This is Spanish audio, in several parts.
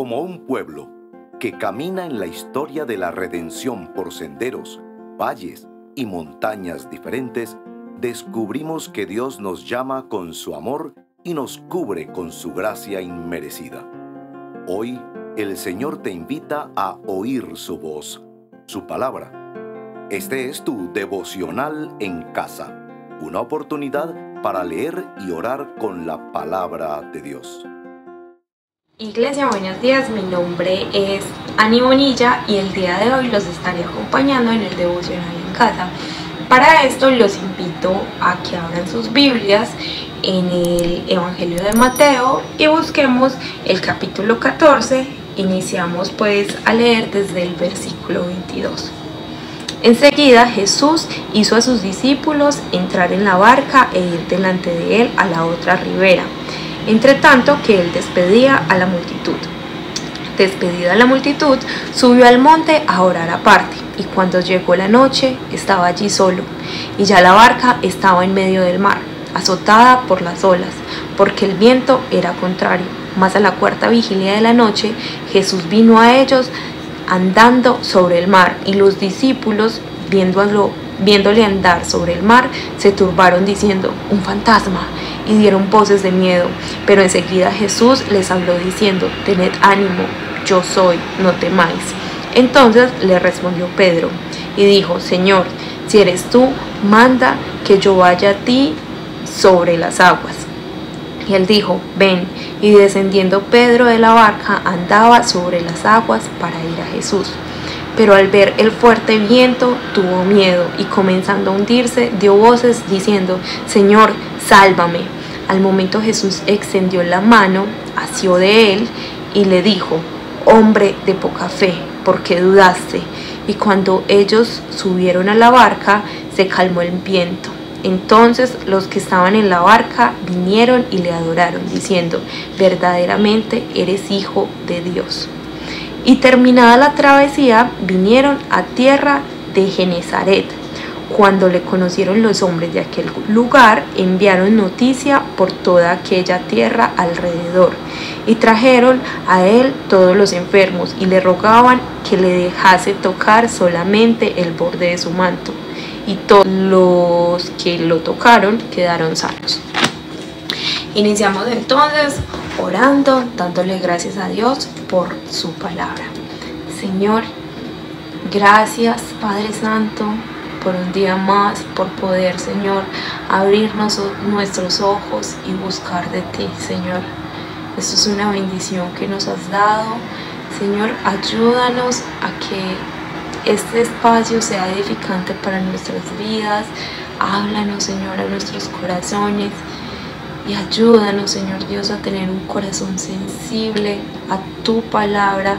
Como un pueblo que camina en la historia de la redención por senderos, valles y montañas diferentes, descubrimos que Dios nos llama con su amor y nos cubre con su gracia inmerecida. Hoy, el Señor te invita a oír su voz, su palabra. Este es tu devocional en casa, una oportunidad para leer y orar con la palabra de Dios. Iglesia, buenos días, mi nombre es Ani Bonilla y el día de hoy los estaré acompañando en el devocional en casa. Para esto los invito a que abran sus Biblias en el Evangelio de Mateo y busquemos el capítulo 14. Iniciamos pues a leer desde el versículo 22. Enseguida Jesús hizo a sus discípulos entrar en la barca e ir delante de él a la otra ribera, entre tanto que él despedía a la multitud. Despedida la multitud, subió al monte a orar aparte, y cuando llegó la noche, estaba allí solo, y ya la barca estaba en medio del mar, azotada por las olas, porque el viento era contrario. Mas a la cuarta vigilia de la noche, Jesús vino a ellos andando sobre el mar, y los discípulos, viéndole andar sobre el mar, se turbaron diciendo: un fantasma, y dieron voces de miedo. Pero enseguida Jesús les habló diciendo: tened ánimo, yo soy, no temáis. Entonces le respondió Pedro y dijo: Señor, si eres tú, manda que yo vaya a ti sobre las aguas. Y él dijo: ven. Y descendiendo Pedro de la barca, andaba sobre las aguas para ir a Jesús. Pero al ver el fuerte viento, tuvo miedo, y comenzando a hundirse, dio voces diciendo: Señor, sálvame. Al momento Jesús extendió la mano, asió de él, y le dijo: hombre de poca fe, ¿por qué dudaste? Y cuando ellos subieron a la barca, se calmó el viento. Entonces los que estaban en la barca vinieron y le adoraron, diciendo: verdaderamente eres Hijo de Dios. Y terminada la travesía, vinieron a tierra de Genesaret. Cuando le conocieron los hombres de aquel lugar, enviaron noticia por toda aquella tierra alrededor, y trajeron a él todos los enfermos, y le rogaban que le dejase tocar solamente el borde de su manto. Y todos los que lo tocaron quedaron sanos. Iniciamos entonces orando, dándole gracias a Dios por su palabra. Señor, gracias, Padre Santo, por un día más, por poder, Señor, abrirnos nuestros ojos y buscar de ti, Señor. Esto es una bendición que nos has dado. Señor, ayúdanos a que este espacio sea edificante para nuestras vidas. Háblanos, Señor, a nuestros corazones. Y ayúdanos, Señor Dios, a tener un corazón sensible a tu palabra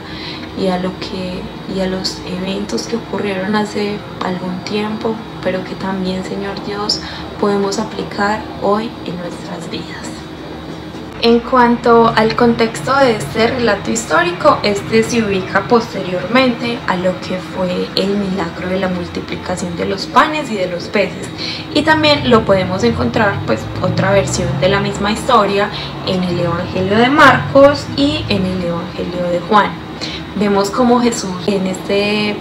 y a los eventos que ocurrieron hace algún tiempo, pero que también, Señor Dios, podemos aplicar hoy en nuestras vidas. En cuanto al contexto de este relato histórico, este se ubica posteriormente a lo que fue el milagro de la multiplicación de los panes y de los peces, y también lo podemos encontrar, pues, otra versión de la misma historia en el Evangelio de Marcos y en el Evangelio de Juan. Vemos cómo Jesús, en este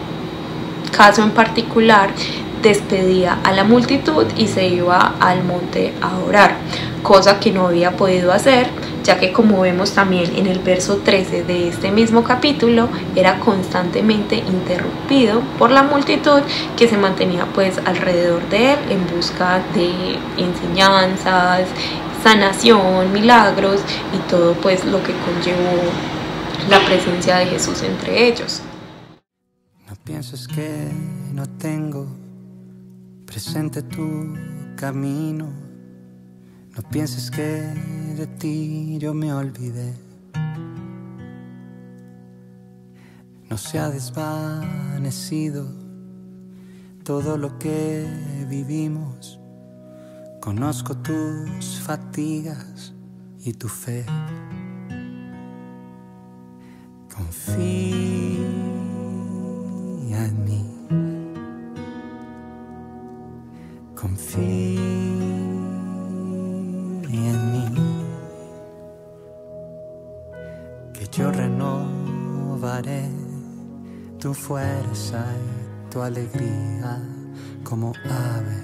caso en particular, despedía a la multitud y se iba al monte a orar, cosa que no había podido hacer, ya que, como vemos también en el verso 13 de este mismo capítulo, era constantemente interrumpido por la multitud que se mantenía pues alrededor de él en busca de enseñanzas, sanación, milagros y todo pues lo que conllevó la presencia de Jesús entre ellos. No pienses que no tengo presente tu camino. No pienses que de ti yo me olvidé. No se ha desvanecido todo lo que vivimos. Conozco tus fatigas y tu fe. Confía en mí. Confía en mí, que yo renovaré tu fuerza y tu alegría, como ave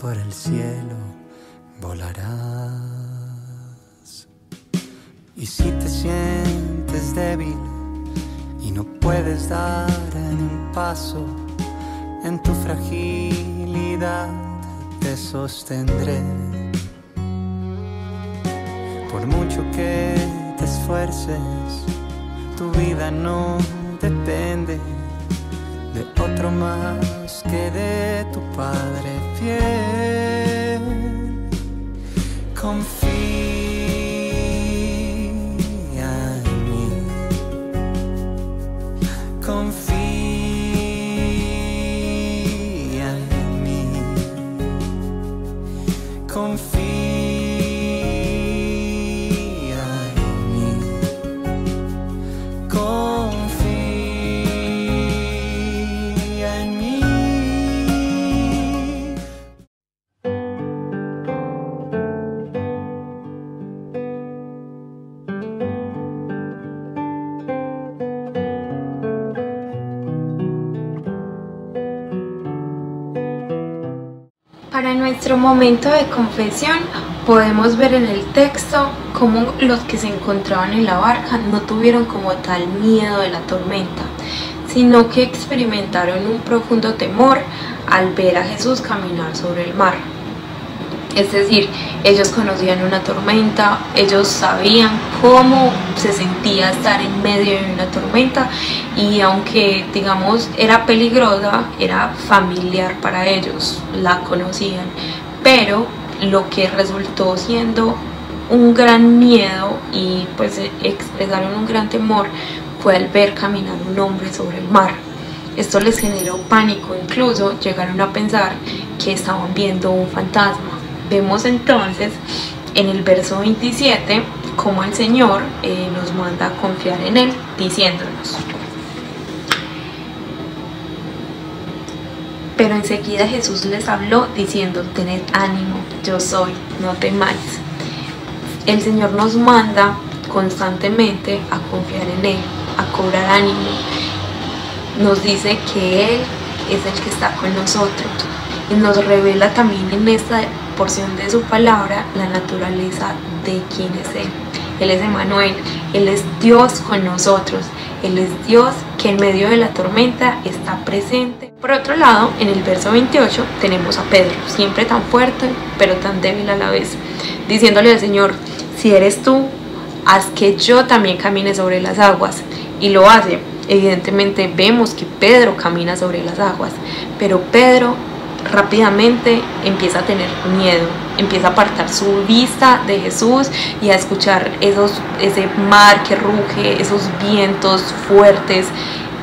por el cielo volarás. Y si te sientes débil y no puedes dar ni un paso, en tu fragilidad te sostendré. Por mucho que te esfuerces, tu vida no depende de otro más que de tu Padre fiel. Confía en mí, confía en mí, confía en mí, confía en mí. Para nuestro momento de confesión podemos ver en el texto cómo los que se encontraban en la barca no tuvieron como tal miedo de la tormenta, sino que experimentaron un profundo temor al ver a Jesús caminar sobre el mar. Es decir, ellos conocían una tormenta, ellos sabían cómo se sentía estar en medio de una tormenta, y aunque digamos era peligrosa, era familiar para ellos, la conocían, pero lo que resultó siendo un gran miedo y pues expresaron un gran temor fue al ver caminar un hombre sobre el mar. Esto les generó pánico, incluso llegaron a pensar que estaban viendo un fantasma. Vemos entonces en el verso 27 cómo el Señor nos manda a confiar en Él, diciéndonos: pero enseguida Jesús les habló diciendo: tened ánimo, yo soy, no temáis. El Señor nos manda constantemente a confiar en Él, a cobrar ánimo. Nos dice que Él es el que está con nosotros y nos revela también en esta porción de su palabra la naturaleza de quién es Él. Él es Emmanuel, Él es Dios con nosotros, Él es Dios que en medio de la tormenta está presente. Por otro lado, en el verso 28 tenemos a Pedro, siempre tan fuerte pero tan débil a la vez, diciéndole al Señor: si eres tú, haz que yo también camine sobre las aguas. Y lo hace. Evidentemente vemos que Pedro camina sobre las aguas, pero Pedro rápidamente empieza a tener miedo, empieza a apartar su vista de Jesús y a escuchar ese mar que ruge, esos vientos fuertes,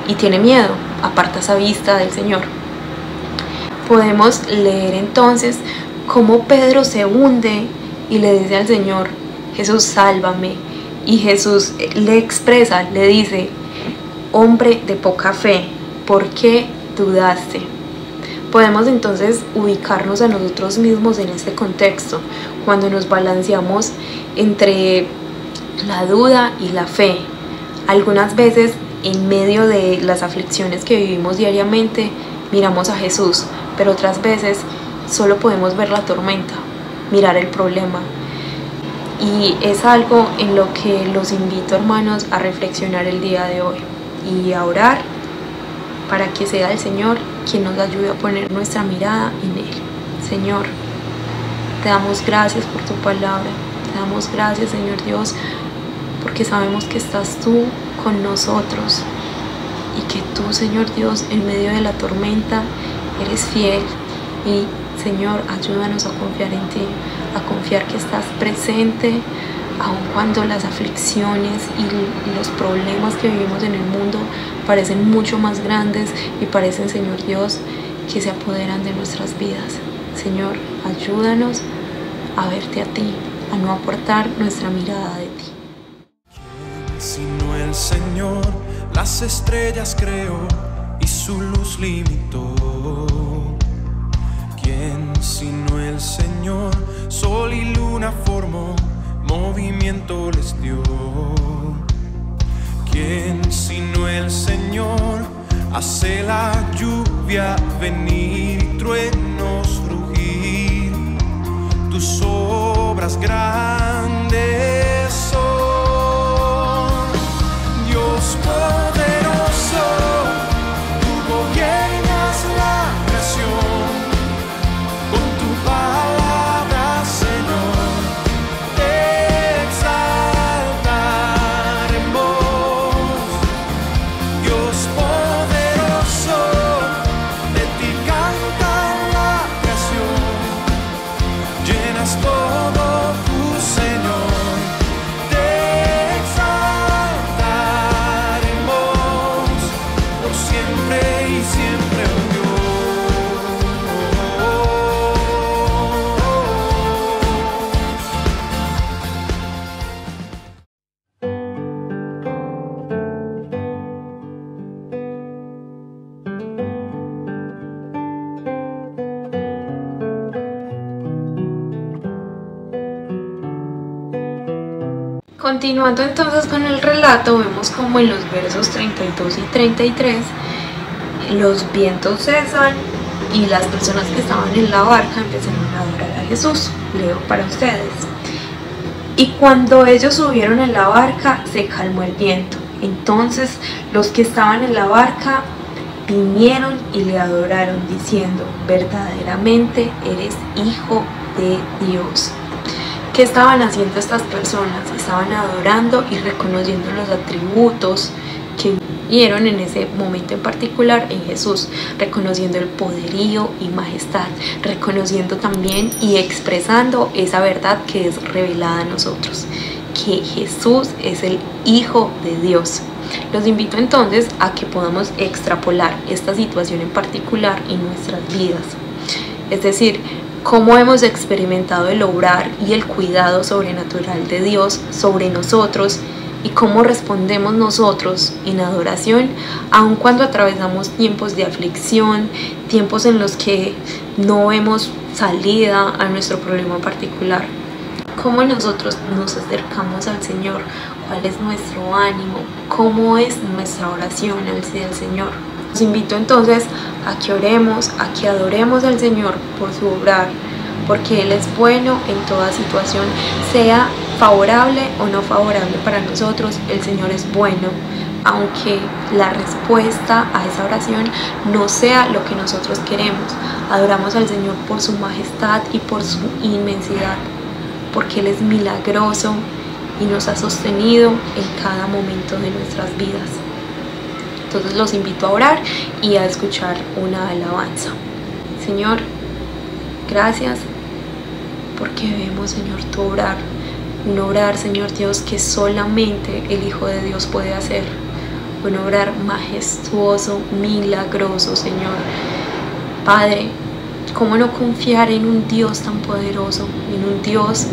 y tiene miedo, aparta esa vista del Señor. Podemos leer entonces cómo Pedro se hunde y le dice al Señor: Jesús, sálvame. Y Jesús le expresa, le dice: hombre de poca fe, ¿por qué dudaste? Podemos entonces ubicarnos a nosotros mismos en este contexto, cuando nos balanceamos entre la duda y la fe. Algunas veces, en medio de las aflicciones que vivimos diariamente, miramos a Jesús, pero otras veces solo podemos ver la tormenta, mirar el problema. Y es algo en lo que los invito, hermanos, a reflexionar el día de hoy y a orar para que sea el Señor quien nos ayude a poner nuestra mirada en Él. Señor, te damos gracias por tu palabra, te damos gracias, Señor Dios, porque sabemos que estás tú con nosotros y que tú, Señor Dios, en medio de la tormenta eres fiel. Y Señor, ayúdanos a confiar en ti, a confiar que estás presente aun cuando las aflicciones y los problemas que vivimos en el mundo parecen mucho más grandes y parecen, Señor Dios, que se apoderan de nuestras vidas. Señor, ayúdanos a verte a ti, a no apartar nuestra mirada de ti. Sino el Señor, las estrellas creó y su luz limitó. ¿Quién sino el Señor, sol y luna formó, movimiento les dio? ¿Quién sino el Señor hace la lluvia venir y truenos rugir? Tus obras grandes son, Dios poderoso, tú gobiernas la creación. Con tu palabra, Señor, te exaltaremos. Dios poderoso, de ti canta la creación. Llenas todo tu Señor, te exaltaremos por siempre y siempre, oh Dios. Continuando entonces con el relato, vemos como en los versos 32 y 33 los vientos cesan y las personas que estaban en la barca empezaron a adorar a Jesús. Leo para ustedes. Y cuando ellos subieron en la barca, se calmó el viento. Entonces los que estaban en la barca vinieron y le adoraron diciendo: verdaderamente eres Hijo de Dios. ¿Qué estaban haciendo estas personas? Estaban adorando y reconociendo los atributos que vieron en ese momento en particular en Jesús, reconociendo el poderío y majestad, reconociendo también y expresando esa verdad que es revelada a nosotros, que Jesús es el Hijo de Dios. Los invito entonces a que podamos extrapolar esta situación en particular en nuestras vidas, es decir, cómo hemos experimentado el obrar y el cuidado sobrenatural de Dios sobre nosotros y cómo respondemos nosotros en adoración, aun cuando atravesamos tiempos de aflicción, tiempos en los que no vemos salida a nuestro problema particular. Cómo nosotros nos acercamos al Señor, cuál es nuestro ánimo, cómo es nuestra oración hacia el Señor. Los invito entonces a que oremos, a que adoremos al Señor por su obrar, porque Él es bueno en toda situación, sea favorable o no favorable para nosotros. El Señor es bueno, aunque la respuesta a esa oración no sea lo que nosotros queremos. Adoramos al Señor por su majestad y por su inmensidad, porque Él es milagroso y nos ha sostenido en cada momento de nuestras vidas. Entonces los invito a orar y a escuchar una alabanza. Señor, gracias porque vemos, Señor, tu obrar, un obrar, Señor Dios, que solamente el Hijo de Dios puede hacer, un obrar majestuoso, milagroso, Señor. Padre, ¿cómo no confiar en un Dios tan poderoso, en un Dios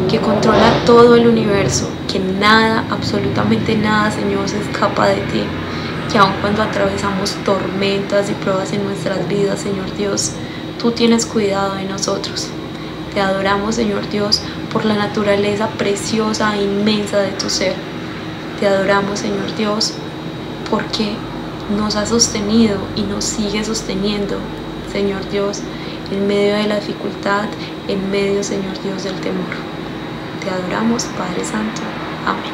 que controla todo el universo, que nada, absolutamente nada, Señor, se escapa de ti? Que aun cuando atravesamos tormentas y pruebas en nuestras vidas, Señor Dios, tú tienes cuidado de nosotros. Te adoramos, Señor Dios, por la naturaleza preciosa e inmensa de tu ser. Te adoramos, Señor Dios, porque nos has sostenido y nos sigue sosteniendo, Señor Dios, en medio de la dificultad, en medio, Señor Dios, del temor. Te adoramos, Padre Santo. Amén.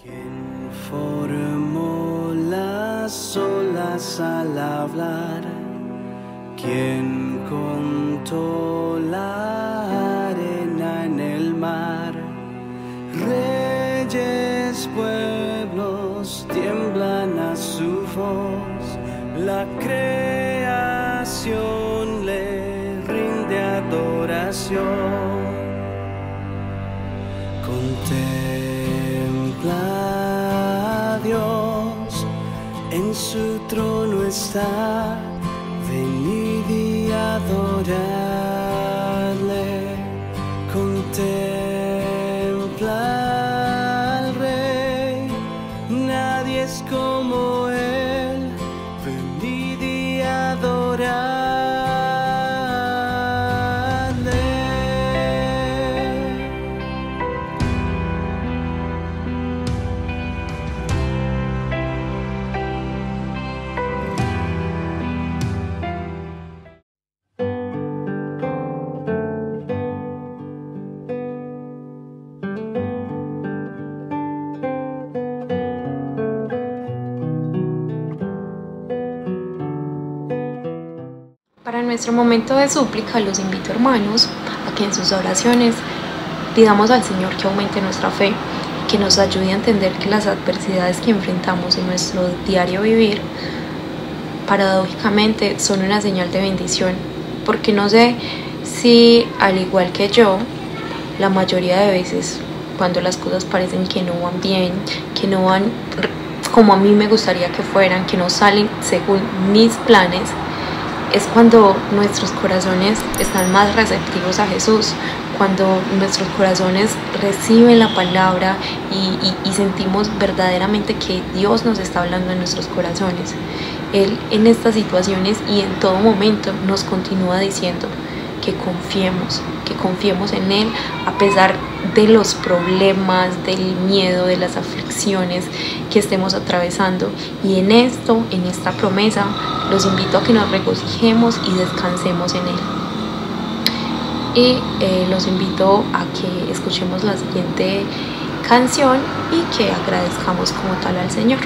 ¿Quién formó las olas al hablar? ¿Quién contó la arena en el mar? Reyes, pueblos tiemblan a su voz, la creación le rinde adoración. Contempla a Dios, en su trono está, venid y adoradle. Contempla al Rey, nadie es como Él, venid y adoradle. nuestro momento de súplica los invito, hermanos, a que en sus oraciones pidamos al Señor que aumente nuestra fe, que nos ayude a entender que las adversidades que enfrentamos en nuestro diario vivir paradójicamente son una señal de bendición, porque no sé si, al igual que yo, la mayoría de veces cuando las cosas parecen que no van bien, que no van como a mí me gustaría que fueran, que no salen según mis planes, es cuando nuestros corazones están más receptivos a Jesús, cuando nuestros corazones reciben la palabra y sentimos verdaderamente que Dios nos está hablando en nuestros corazones. Él en estas situaciones y en todo momento nos continúa diciendo que confiemos en Él a pesar de los problemas, del miedo, de las aflicciones que estemos atravesando. Y en esto, en esta promesa, los invito a que nos regocijemos y descansemos en Él. Y los invito a que escuchemos la siguiente canción y que agradezcamos como tal al Señor.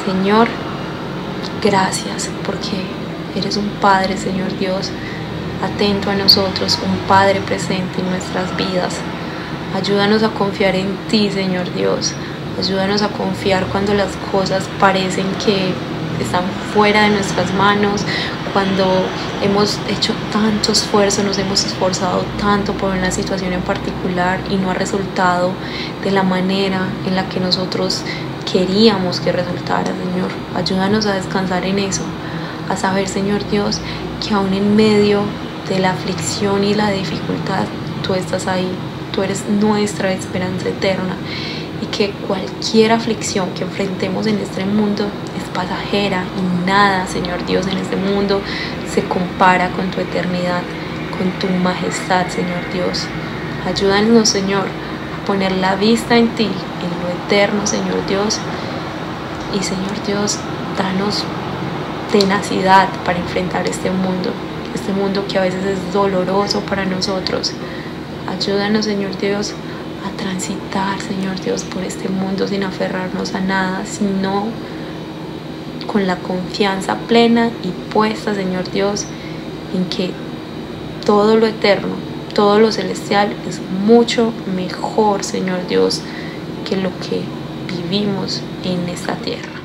Señor, gracias porque eres un Padre, Señor Dios, atento a nosotros, un Padre presente en nuestras vidas. Ayúdanos a confiar en ti, Señor Dios. Ayúdanos a confiar cuando las cosas parecen que están fuera de nuestras manos, cuando hemos hecho tanto esfuerzo, nos hemos esforzado tanto por una situación en particular y no ha resultado de la manera en la que nosotros queríamos que resultara, Señor. Ayúdanos a descansar en eso, a saber, Señor Dios, que aún en medio de la aflicción y la dificultad, tú estás ahí, tú eres nuestra esperanza eterna, y que cualquier aflicción que enfrentemos en este mundo es pasajera y nada, Señor Dios, en este mundo se compara con tu eternidad, con tu majestad, Señor Dios. Ayúdanos, Señor, a poner la vista en ti, en lo eterno, Señor Dios, y Señor Dios, danos tenacidad para enfrentar este mundo que a veces es doloroso para nosotros. Ayúdanos, Señor Dios, a transitar, Señor Dios, por este mundo sin aferrarnos a nada, sino con la confianza plena y puesta, Señor Dios, en que todo lo eterno, todo lo celestial es mucho mejor, Señor Dios, que lo que vivimos en esta tierra.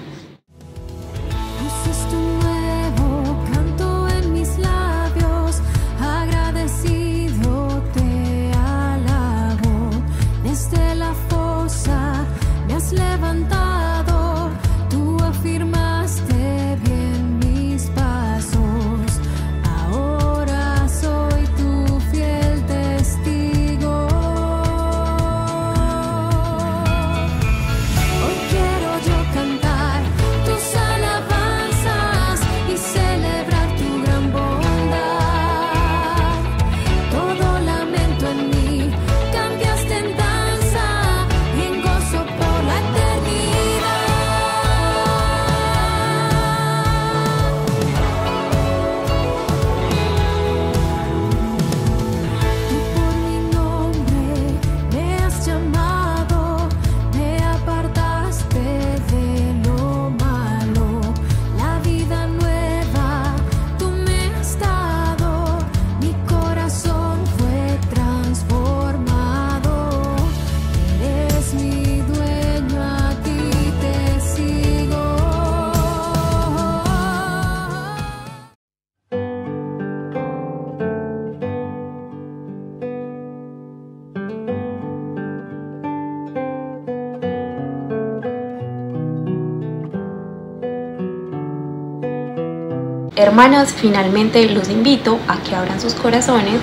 Hermanos, finalmente los invito a que abran sus corazones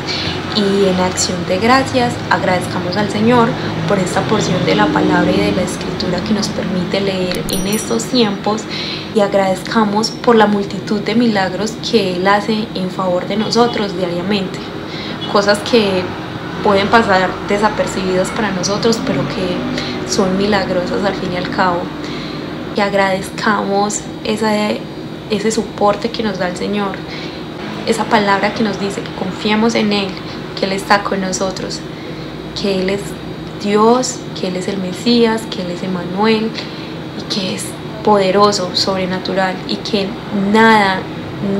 y en acción de gracias agradezcamos al Señor por esta porción de la palabra y de la escritura que nos permite leer en estos tiempos, y agradezcamos por la multitud de milagros que Él hace en favor de nosotros diariamente, cosas que pueden pasar desapercibidas para nosotros pero que son milagrosas al fin y al cabo. Y agradezcamos ese soporte que nos da el Señor, esa palabra que nos dice que confiemos en Él, que Él está con nosotros, que Él es Dios, que Él es el Mesías, que Él es Emmanuel y que es poderoso, sobrenatural, y que nada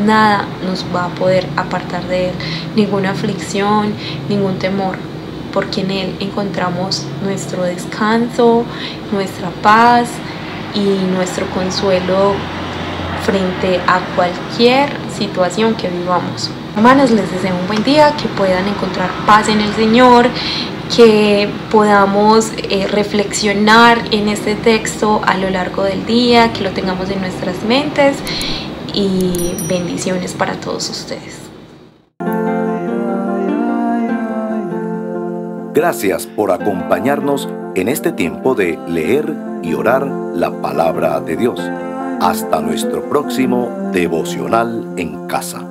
nada nos va a poder apartar de Él, ninguna aflicción, ningún temor, porque en Él encontramos nuestro descanso, nuestra paz y nuestro consuelo frente a cualquier situación que vivamos. Hermanos, les deseo un buen día, que puedan encontrar paz en el Señor, que podamos reflexionar en este texto a lo largo del día, que lo tengamos en nuestras mentes, y bendiciones para todos ustedes. Gracias por acompañarnos en este tiempo de leer y orar la palabra de Dios. Hasta nuestro próximo devocional en casa.